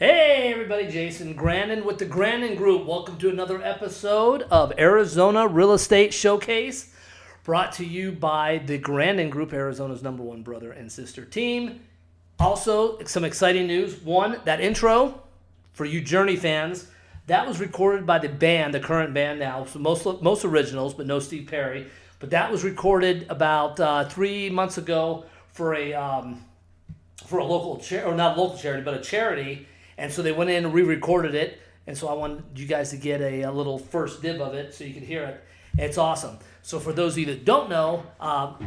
Hey everybody, Jason Grandin with the Grandin Group. Welcome to another episode of Arizona Real Estate Showcase, brought to you by the Grandin Group, Arizona's #1 brother and sister team. Also, some exciting news. One, that intro for you Journey fans, that was recorded by the band, the current band now, so most originals, but no Steve Perry. But that was recorded about 3 months ago for a local charity, or not a local charity, but a charity. And so they went in and re-recorded it. And so I wanted you guys to get a little first dib of it so you can hear it. It's awesome. So for those of you that don't know,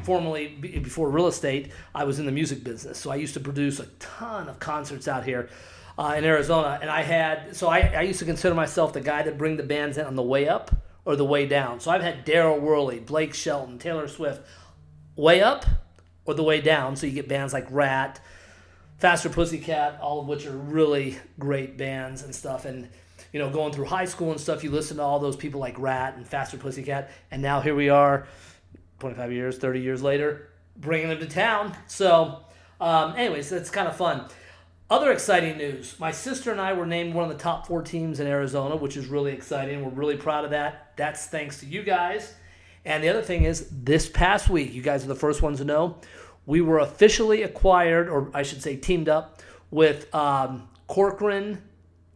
formerly before real estate, I was in the music business. So I used to produce a ton of concerts out here in Arizona. And I used to consider myself the guy that bring the bands in on the way up or the way down. So I've had Daryl Worley, Blake Shelton, Taylor Swift, way up or the way down. So you get bands like Rat, Faster Pussycat, all of which are really great bands and stuff. And, you know, going through high school and stuff, you listen to all those people like Rat and Faster Pussycat. And now here we are, 25 years, 30 years later, bringing them to town. So, anyways, that's kind of fun. Other exciting news. My sister and I were named one of the top 4 teams in Arizona, which is really exciting. We're really proud of that. That's thanks to you guys. And the other thing is, this past week, you guys are the first ones to know, we were officially acquired, or I should say teamed up, with Corcoran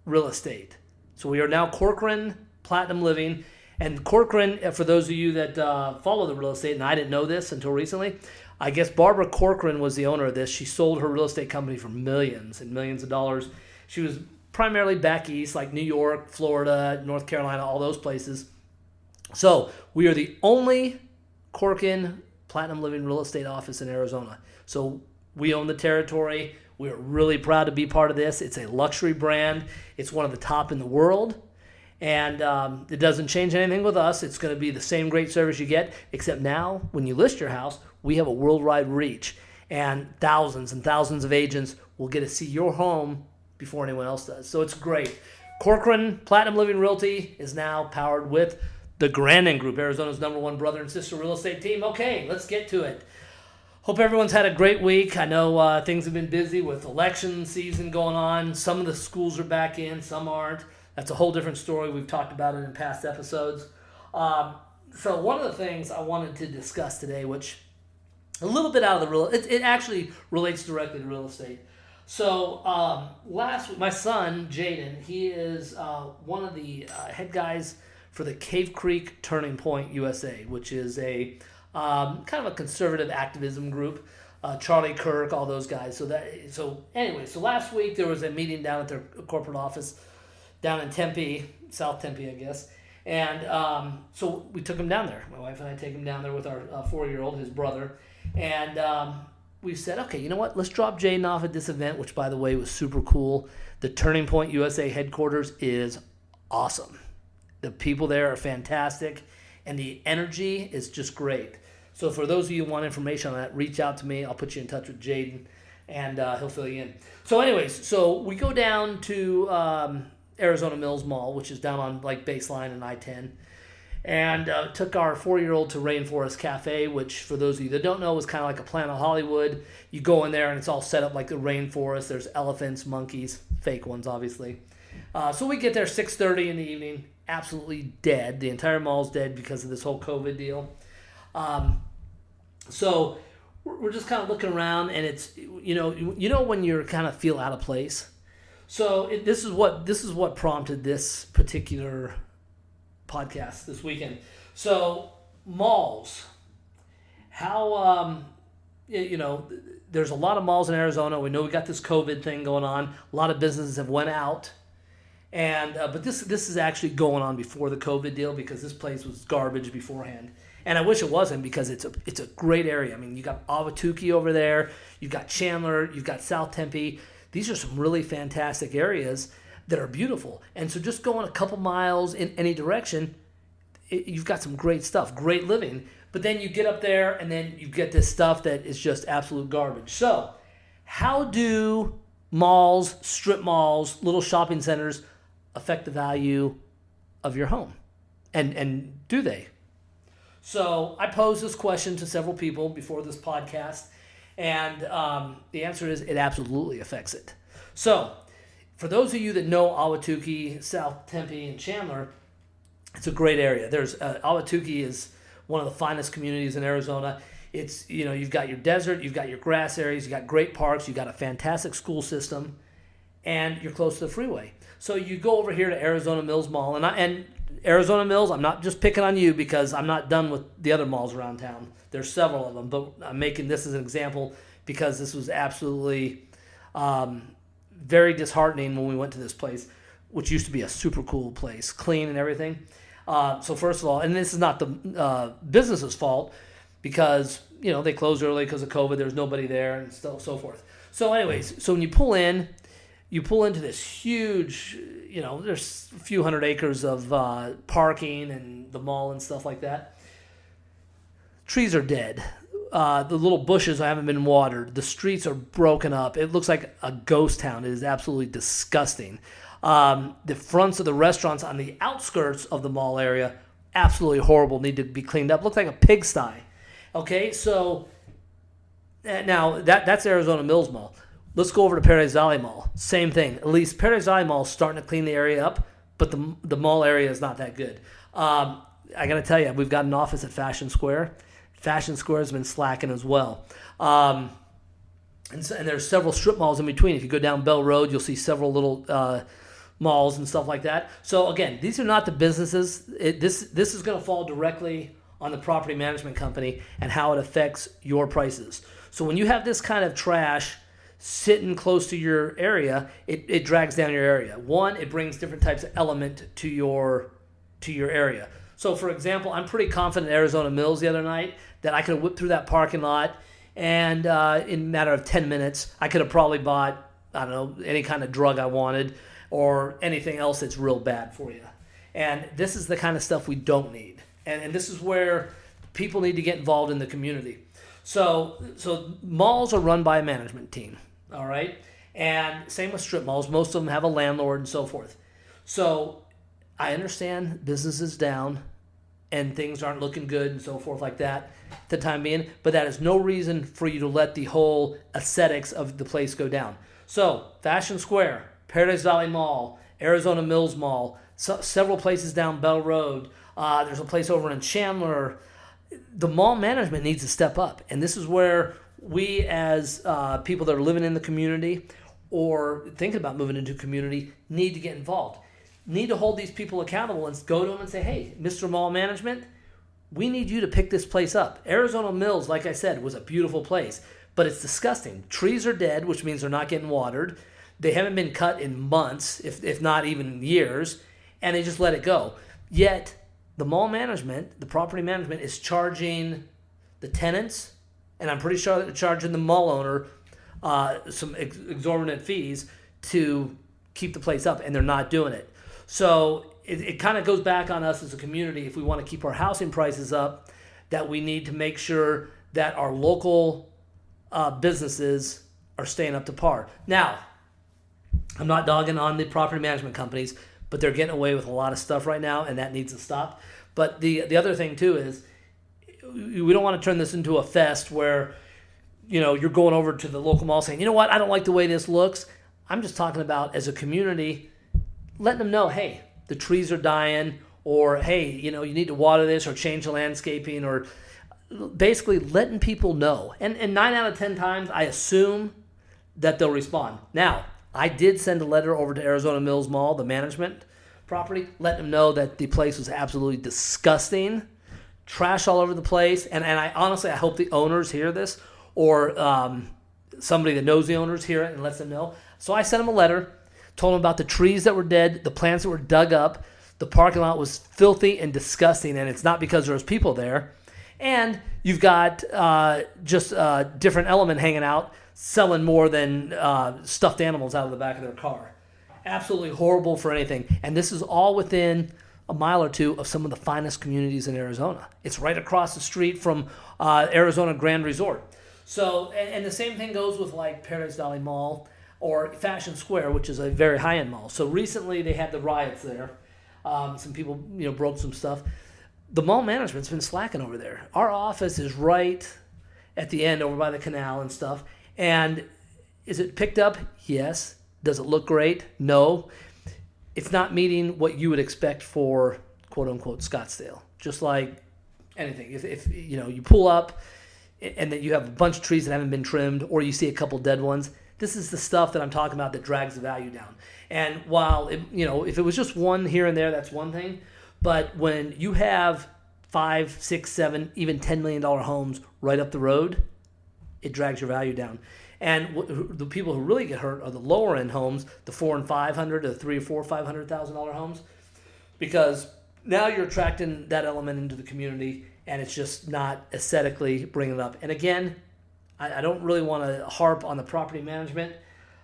Real Estate. So we are now Corcoran Platinum Living. And Corcoran, for those of you that follow the real estate, and I didn't know this until recently, I guess Barbara Corcoran was the owner of this. She sold her real estate company for millions and millions of dollars. She was primarily back east, like New York, Florida, North Carolina, all those places. So we are the only Corcoran Platinum Living real estate office in Arizona. So we own the territory. We're really proud to be part of this. It's a luxury brand. It's one of the top in the world. And it doesn't change anything with us. It's going to be the same great service you get, except now when you list your house, we have a worldwide reach. And thousands of agents will get to see your home before anyone else does. So it's great. Corcoran Platinum Living Realty is now powered with the Grandin Group, Arizona's #1 brother and sister real estate team. Okay, let's get to it. Hope everyone's had a great week. I know things have been busy with election season going on. Some of the schools are back in, some aren't. That's a whole different story. We've talked about it in past episodes. So one of the things I wanted to discuss today, which a little bit out of the it actually relates directly to real estate. So last week, my son, Jaden, he is one of the head guys for the Cave Creek Turning Point USA, which is a kind of a conservative activism group. Charlie Kirk, all those guys. So last week there was a meeting down at their corporate office down in Tempe, South Tempe, I guess. And so we took him down there. My wife and I take him down there with our 4-year-old, his brother. And we said, okay, you know what? Let's drop Jaden off at this event, which, by the way, was super cool. The Turning Point USA headquarters is awesome. The people there are fantastic, and the energy is just great. So for those of you who want information on that, reach out to me. I'll put you in touch with Jaden, and he'll fill you in. So anyways, so we go down to Arizona Mills Mall, which is down on like Baseline and I-10, and took our 4-year-old to Rainforest Cafe, which for those of you that don't know is kind of like a Planet Hollywood. You go in there, and it's all set up like the rainforest. There's elephants, monkeys, fake ones, obviously. So we get there 6:30 in the evening. Absolutely dead. The entire mall's dead because of this whole COVID deal. So we're just kind of looking around, and it's you know when you're kind of feel out of place. So this is what prompted this particular podcast this weekend. So malls, how there's a lot of malls in Arizona. We know we got this COVID thing going on. A lot of businesses have went out. And but this is actually going on before the COVID deal, because this place was garbage beforehand. And I wish it wasn't, because it's a great area. I mean, you got Ahwatukee over there, you've got Chandler, you've got South Tempe. These are some really fantastic areas that are beautiful. And so just going a couple miles in any direction, you've got some great stuff, great living. But then you get up there, and then you get this stuff that is just absolute garbage. So how do malls, strip malls, little shopping centers affect the value of your home? And do they? So I posed this question to several people before this podcast, and the answer is it absolutely affects it. So for those of you that know Ahwatukee, South Tempe, and Chandler, it's a great area. Ahwatukee is one of the finest communities in Arizona. It's, you've got your desert, you've got your grass areas, you've got great parks, you've got a fantastic school system, and you're close to the freeway. So you go over here to Arizona Mills Mall, and Arizona Mills, I'm not just picking on you because I'm not done with the other malls around town. There's several of them, but I'm making this as an example because this was absolutely very disheartening when we went to this place, which used to be a super cool place, clean and everything. So first of all, and this is not the business's fault because, they closed early because of COVID. There's nobody there and so forth. So anyways, so when you pull into this huge, there's a few hundred acres of parking and the mall and stuff like that. Trees are dead. The little bushes haven't been watered. The streets are broken up. It looks like a ghost town. It is absolutely disgusting. The fronts of the restaurants on the outskirts of the mall area, absolutely horrible, need to be cleaned up. Looks like a pigsty. Okay, so now that's Arizona Mills Mall. Let's go over to Paradise Valley Mall. Same thing. At least Paradise Valley Mall is starting to clean the area up, but the mall area is not that good. I got to tell you, we've got an office at Fashion Square. Fashion Square has been slacking as well. And there's several strip malls in between. If you go down Bell Road, you'll see several little malls and stuff like that. So again, these are not the businesses. This is going to fall directly on the property management company and how it affects your prices. So when you have this kind of trash sitting close to your area, it drags down your area. One, it brings different types of element to your area. So for example, I'm pretty confident in Arizona Mills the other night that I could have whipped through that parking lot and in a matter of 10 minutes, I could have probably bought, I don't know, any kind of drug I wanted or anything else that's real bad for you. And this is the kind of stuff we don't need. And this is where people need to get involved in the community. So malls are run by a management team, all right? And same with strip malls. Most of them have a landlord and so forth. So I understand business is down and things aren't looking good and so forth like that at the time being, but that is no reason for you to let the whole aesthetics of the place go down. So Fashion Square, Paradise Valley Mall, Arizona Mills Mall, several places down Bell Road. There's a place over in Chandler. The mall management needs to step up. And this is where we as people that are living in the community or thinking about moving into a community need to get involved. Need to hold these people accountable and go to them and say, hey, Mr. Mall Management, we need you to pick this place up. Arizona Mills, like I said, was a beautiful place, but it's disgusting. Trees are dead, which means they're not getting watered. They haven't been cut in months, if not even years, and they just let it go. Yet the mall management, the property management, is charging the tenants, and I'm pretty sure they're charging the mall owner some exorbitant fees to keep the place up, and they're not doing it. So it kind of goes back on us as a community if we want to keep our housing prices up, that we need to make sure that our local businesses are staying up to par. Now, I'm not dogging on the property management companies, but they're getting away with a lot of stuff right now, and that needs to stop. But the other thing, too, is we don't want to turn this into a fest where, you're going over to the local mall saying, you know what, I don't like the way this looks. I'm just talking about as a community, letting them know, hey, the trees are dying, or hey, you need to water this or change the landscaping, or basically letting people know. And 9 out of 10 times, I assume that they'll respond. Now, I did send a letter over to Arizona Mills Mall, the management property, letting them know that the place was absolutely disgusting, trash all over the place. And I honestly, I hope the owners hear this, or somebody that knows the owners hear it and lets them know. So I sent them a letter, told them about the trees that were dead, the plants that were dug up. The parking lot was filthy and disgusting, and it's not because there was people there. And you've got just a different element hanging out, selling more than stuffed animals out of the back of their car. Absolutely horrible for anything. And this is all within a mile or two of some of the finest communities in Arizona. It's right across the street from Arizona Grand Resort. So, and the same thing goes with like Paradise Valley Mall or Fashion Square, which is a very high-end mall. So recently they had the riots there. Some people, broke some stuff. The mall management's been slacking over there. Our office is right at the end over by the canal and stuff. And is it picked up? Yes. Does it look great? No. It's not meeting what you would expect for quote unquote Scottsdale. Just like anything. If you pull up and then you have a bunch of trees that haven't been trimmed, or you see a couple dead ones, this is the stuff that I'm talking about that drags the value down. And while if it was just one here and there, that's one thing. But when you have 5, 6, 7, even $10 million homes right up the road, it drags your value down. And the people who really get hurt are the lower end homes, the $400,000 and $500,000 to $300,000 or $500,000 homes, because now you're attracting that element into the community, and it's just not aesthetically bringing it up. And again, I don't really want to harp on the property management,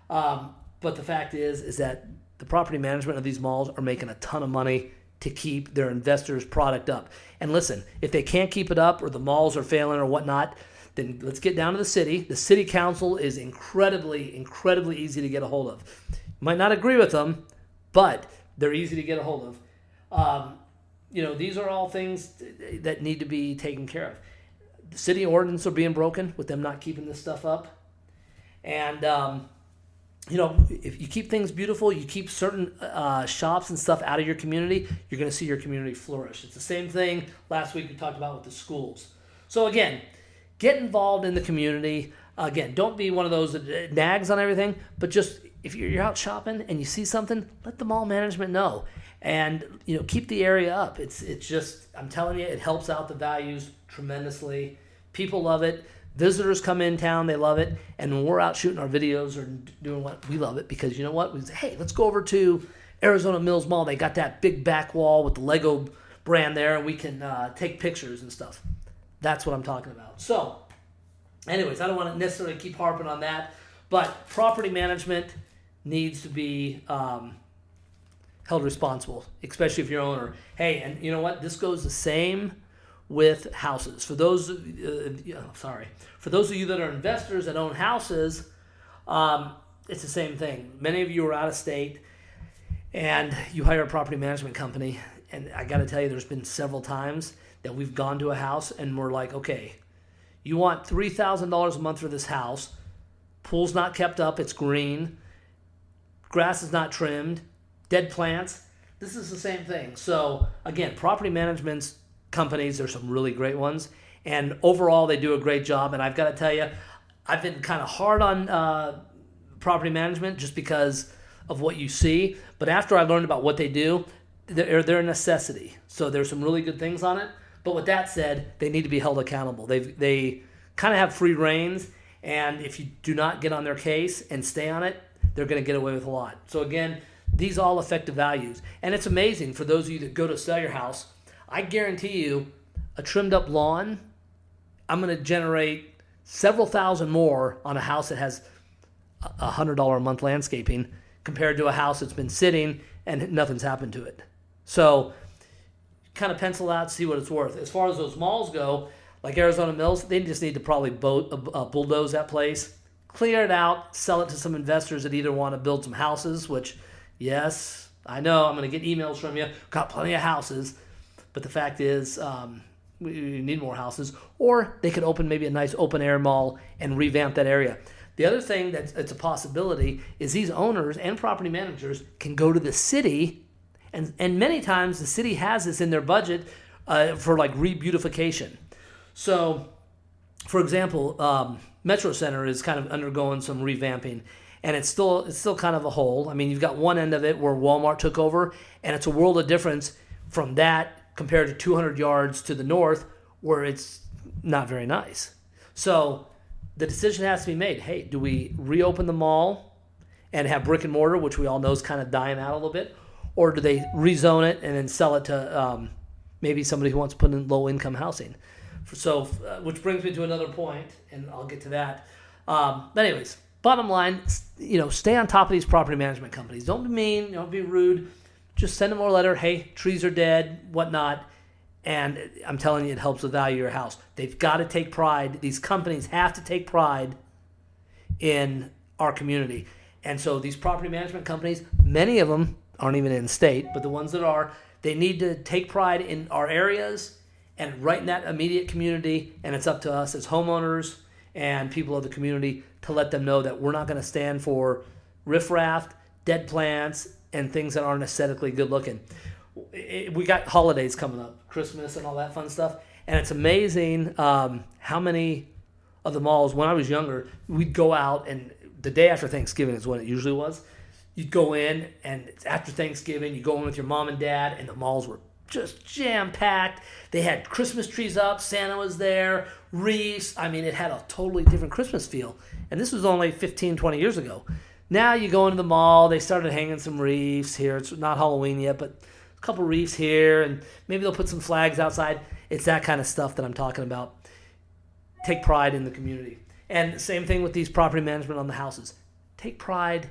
but the fact is that the property management of these malls are making a ton of money to keep their investors' product up. And listen, if they can't keep it up, or the malls are failing or whatnot, then let's get down to the city. The city council is incredibly, incredibly easy to get a hold of. You might not agree with them, but they're easy to get a hold of. These are all things that need to be taken care of. The city ordinance are being broken with them not keeping this stuff up. And, if you keep things beautiful, you keep certain shops and stuff out of your community, you're going to see your community flourish. It's the same thing last week we talked about with the schools. So again, get involved in the community. Again, don't be one of those that nags on everything, but just if you're out shopping and you see something, let the mall management know. And keep the area up. It's just, I'm telling you, it helps out the values tremendously. People love it. Visitors come in town, they love it. And when we're out shooting our videos or doing what, we love it because you know what? We say, hey, let's go over to Arizona Mills Mall. They got that big back wall with the Lego brand there, and we can take pictures and stuff. That's what I'm talking about. So, anyways, I don't want to necessarily keep harping on that, but property management needs to be held responsible, especially if you're an owner. Hey, and you know what? This goes the same with houses. For those of you that are investors that own houses, it's the same thing. Many of you are out of state, and you hire a property management company. And I got to tell you, there's been several times that we've gone to a house and we're like, okay, you want $3,000 a month for this house. Pool's not kept up. It's green. Grass is not trimmed. Dead plants. This is the same thing. So again, property management companies, there's some really great ones. And overall, they do a great job. And I've got to tell you, I've been kind of hard on property management just because of what you see. But after I learned about what they do, they're a necessity. So there's some really good things on it. But with that said, they need to be held accountable. They kind of have free reins. And if you do not get on their case and stay on it, they're going to get away with a lot. So again, these all affect the values. And it's amazing for those of you that go to sell your house. I guarantee you a trimmed up lawn, I'm going to generate several thousand more on a house that has $100 a month landscaping compared to a house that's been sitting and nothing's happened to it. So kind of pencil out, see what it's worth. As far as those malls go, like Arizona Mills, they just need to probably bulldoze that place, clear it out, sell it to some investors that either want to build some houses, which, yes, I know I'm going to get emails from you, got plenty of houses, but the fact is we need more houses, or they could open maybe a nice open air mall and revamp that area. The other thing that's a possibility is these owners and property managers can go to the city, and many times the city has this in their budget for like re-beautification. So, for example, Metro Center is kind of undergoing some revamping, and it's still kind of a hole. I mean, you've got one end of it where Walmart took over, and it's a world of difference from that compared to 200 yards to the north where it's not very nice. So the decision has to be made. Hey, do we reopen the mall and have brick and mortar, which we all know is kind of dying out a little bit, or do they rezone it and then sell it to maybe somebody who wants to put in low-income housing? So, which brings me to another point, and I'll get to that. But anyways, bottom line, stay on top of these property management companies. Don't be mean, don't be rude. Just send them a letter, hey, trees are dead, whatnot, and I'm telling you, it helps the value of your house. They've got to take pride. These companies have to take pride in our community. And so these property management companies, many of them aren't even in state, but the ones that are, they need to take pride in our areas and right in that immediate community, and it's up to us as homeowners and people of the community to let them know that we're not going to stand for riffraff, dead plants, and things that aren't aesthetically good looking. We got holidays coming up, Christmas and all that fun stuff, and it's amazing how many of the malls, when I was younger, we'd go out, and the day after Thanksgiving is when it usually was. You'd go in, and after Thanksgiving, you go in with your mom and dad, and the malls were just jam-packed. They had Christmas trees up, Santa was there, wreaths. I mean, it had a totally different Christmas feel. And this was only 15, 20 years ago. Now you go into the mall, they started hanging some wreaths here. It's not Halloween yet, but a couple wreaths here, and maybe they'll put some flags outside. It's that kind of stuff that I'm talking about. Take pride in the community. And same thing with these property management on the houses. Take pride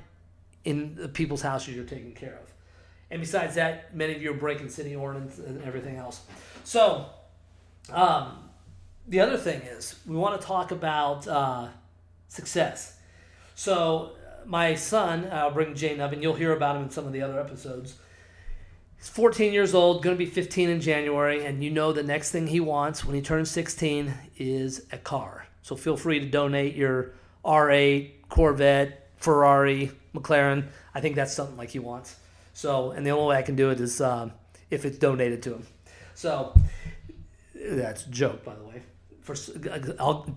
in the people's houses you're taking care of. And besides that, many of you are breaking city ordinance and everything else. So, the other thing is, we want to talk about success. So, my son, I'll bring Jane up, and you'll hear about him in some of the other episodes. He's 14 years old, going to be 15 in January, and you know the next thing he wants when he turns 16 is a car. So feel free to donate your R8, Corvette, Ferrari, McLaren. I think that's something like he wants. So, and the only way I can do it is if it's donated to him. So, that's a joke, by the way.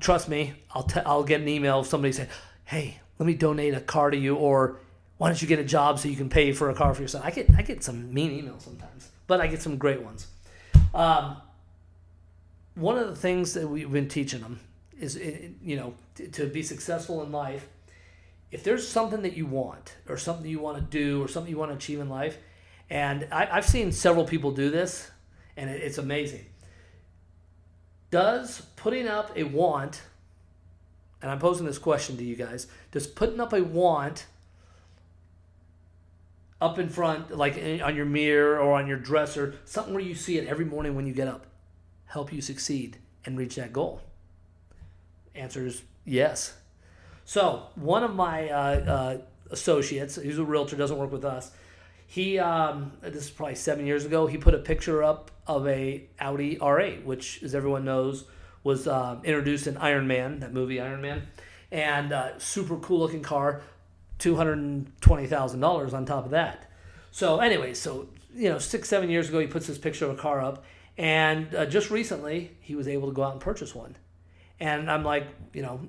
Trust me, I'll get an email if somebody said, "Hey, let me donate a car to you," or "Why don't you get a job so you can pay for a car for your son?" I get some mean emails sometimes, but I get some great ones. One of the things that we've been teaching them is, to be successful in life. If there's something that you want, or something you want to do, or something you want to achieve in life, and I've seen several people do this, and it's amazing. Does putting up a want, and I'm posing this question to you guys, does putting up a want up in front, like on your mirror or on your dresser, something where you see it every morning when you get up, help you succeed and reach that goal? Answer is yes. So one of my associates, who's a realtor, doesn't work with us. He, this is probably 7 years ago, he put a picture up of a Audi R8, which, as everyone knows, was introduced in Iron Man, that movie Iron Man, and super cool looking car, $220,000 on top of that. So anyway, 6, 7 years ago, he puts this picture of a car up, and just recently, he was able to go out and purchase one. And I'm like,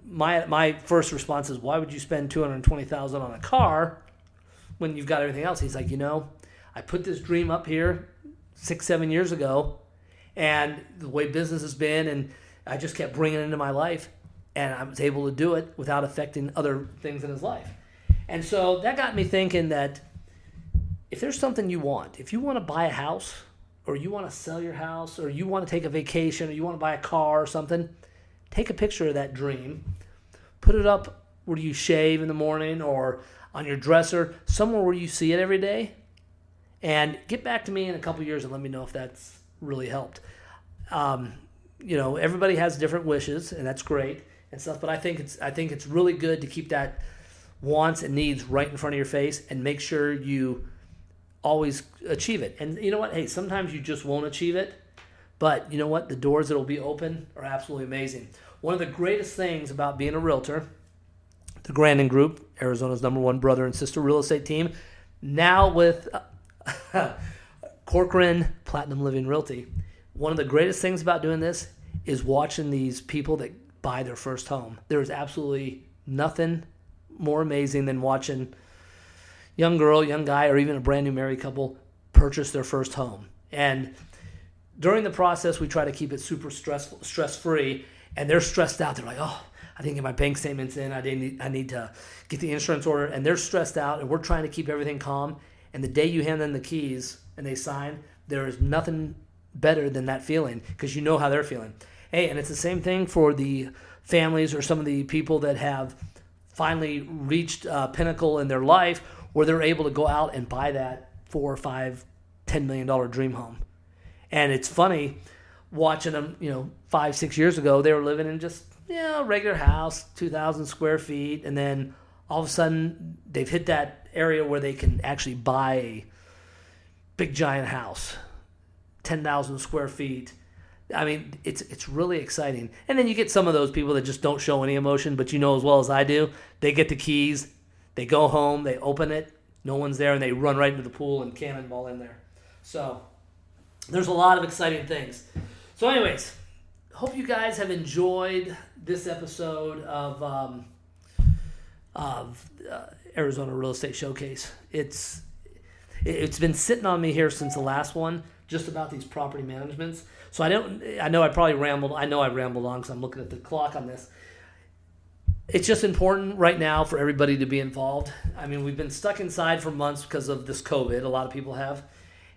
my first response is, why would you spend $220,000 on a car when you've got everything else? He's like, I put this dream up here 6, 7 years ago, and the way business has been, and I just kept bringing it into my life, and I was able to do it without affecting other things in his life. And so that got me thinking that if there's something you want, if you want to buy a house, or you want to sell your house, or you want to take a vacation, or you want to buy a car or something, take a picture of that dream, put it up where you shave in the morning or on your dresser, somewhere where you see it every day, and get back to me in a couple years and let me know if that's really helped. Everybody has different wishes, and that's great and stuff, but I think it's really good to keep that wants and needs right in front of your face and make sure you always achieve it. And you know what? Hey, sometimes you just won't achieve it. But you know what? The doors that will be open are absolutely amazing. One of the greatest things about being a realtor, the Grandin Group, Arizona's #1 brother and sister real estate team, now with Corcoran Platinum Living Realty, one of the greatest things about doing this is watching these people that buy their first home. There is absolutely nothing more amazing than watching young girl, young guy, or even a brand new married couple purchase their first home. And during the process, we try to keep it super stress-free, and they're stressed out. They're like, "Oh, I didn't get my bank statements in. I need to get the insurance order," and they're stressed out. And we're trying to keep everything calm. And the day you hand them the keys and they sign, there is nothing better than that feeling because you know how they're feeling. Hey, and it's the same thing for the families or some of the people that have finally reached a pinnacle in their life where they're able to go out and buy that $4, $5, $10 million dream home. And it's funny watching them, 5, 6 years ago, they were living in just, a regular house, 2,000 square feet. And then all of a sudden they've hit that area where they can actually buy a big giant house, 10,000 square feet. I mean, it's really exciting. And then you get some of those people that just don't show any emotion, but as well as I do, they get the keys, They go home, they open it, no one's there, and they run right into the pool and cannonball in there. So there's a lot of exciting things. So anyways, hope you guys have enjoyed this episode of Arizona Real Estate Showcase. It's been sitting on me here since the last one, just about these property managements. So I know I probably rambled. I know I rambled on because I'm looking at the clock on this. It's just important right now for everybody to be involved. I mean, we've been stuck inside for months because of this COVID. A lot of people have.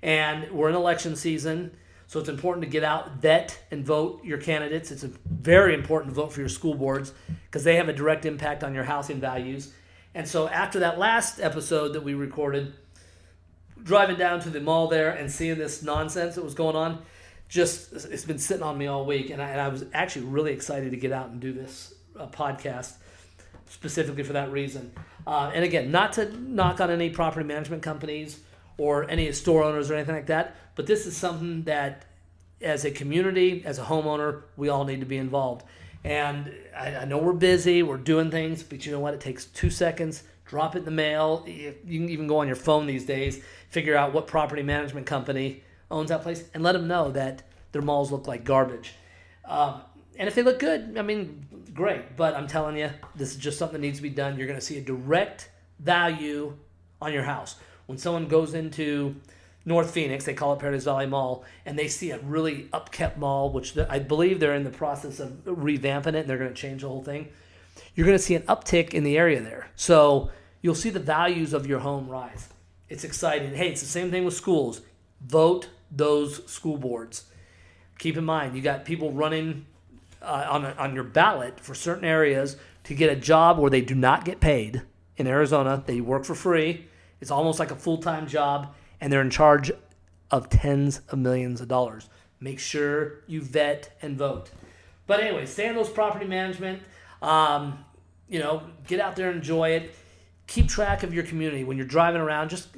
And we're in election season, so it's important to get out, vet, and vote your candidates. It's very important to vote for your school boards because they have a direct impact on your housing values. And so after that last episode that we recorded, driving down to the mall there and seeing this nonsense that was going on, it's been sitting on me all week. And I was actually really excited to get out and do this podcast specifically for that reason. And again, not to knock on any property management companies or any store owners or anything like that, but this is something that as a community, as a homeowner, we all need to be involved. And I know we're busy, we're doing things, but you know what? It takes 2 seconds, drop it in the mail. You can even go on your phone these days, figure out what property management company owns that place, and let them know that their malls look like garbage. And if they look good, I mean, great. But I'm telling you, this is just something that needs to be done. You're going to see a direct value on your house. When someone goes into North Phoenix, they call it Paradise Valley Mall, and they see a really upkept mall, which I believe they're in the process of revamping it, and they're going to change the whole thing. You're going to see an uptick in the area there. So you'll see the values of your home rise. It's exciting. Hey, it's the same thing with schools. Vote those school boards. Keep in mind, you got people running on your ballot for certain areas to get a job where they do not get paid. In Arizona, they work for free. It's almost like a full-time job, and they're in charge of tens of millions of dollars. Make sure you vet and vote. But anyway, stay on those property management. Get out there and enjoy it. Keep track of your community. When you're driving around, just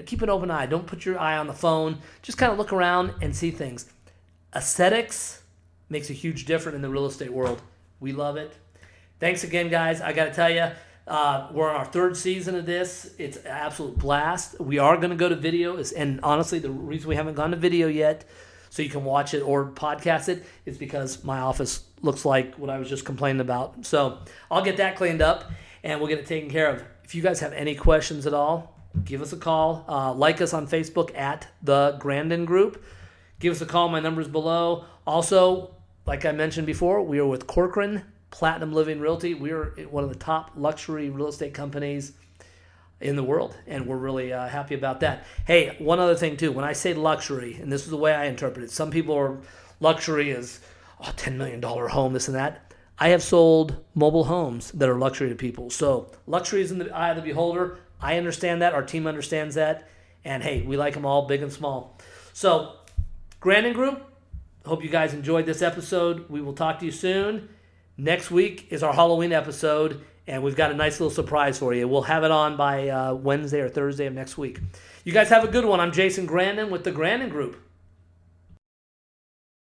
keep an open eye. Don't put your eye on the phone. Just kind of look around and see things. Aesthetics makes a huge difference in the real estate world. We love it. Thanks again, guys. I got to tell you, we're on our third season of this. It's an absolute blast. We are going to go to video. And honestly, the reason we haven't gone to video yet, so you can watch it or podcast it, is because my office looks like what I was just complaining about. So I'll get that cleaned up, and we'll get it taken care of. If you guys have any questions at all, give us a call. Like us on Facebook at The Grandin Group. Give us a call. My number's below. Also, like I mentioned before, we are with Corcoran Platinum Living Realty. We are one of the top luxury real estate companies in the world, and we're really happy about that. Hey, one other thing too. When I say luxury, and this is the way I interpret it, some people are luxury is $10 million home, this and that. I have sold mobile homes that are luxury to people. So luxury is in the eye of the beholder. I understand that. Our team understands that. And hey, we like them all, big and small. So, Grandin Group, hope you guys enjoyed this episode. We will talk to you soon. Next week is our Halloween episode, and we've got a nice little surprise for you. We'll have it on by Wednesday or Thursday of next week. You guys have a good one. I'm Jason Grandin with the Grandin Group.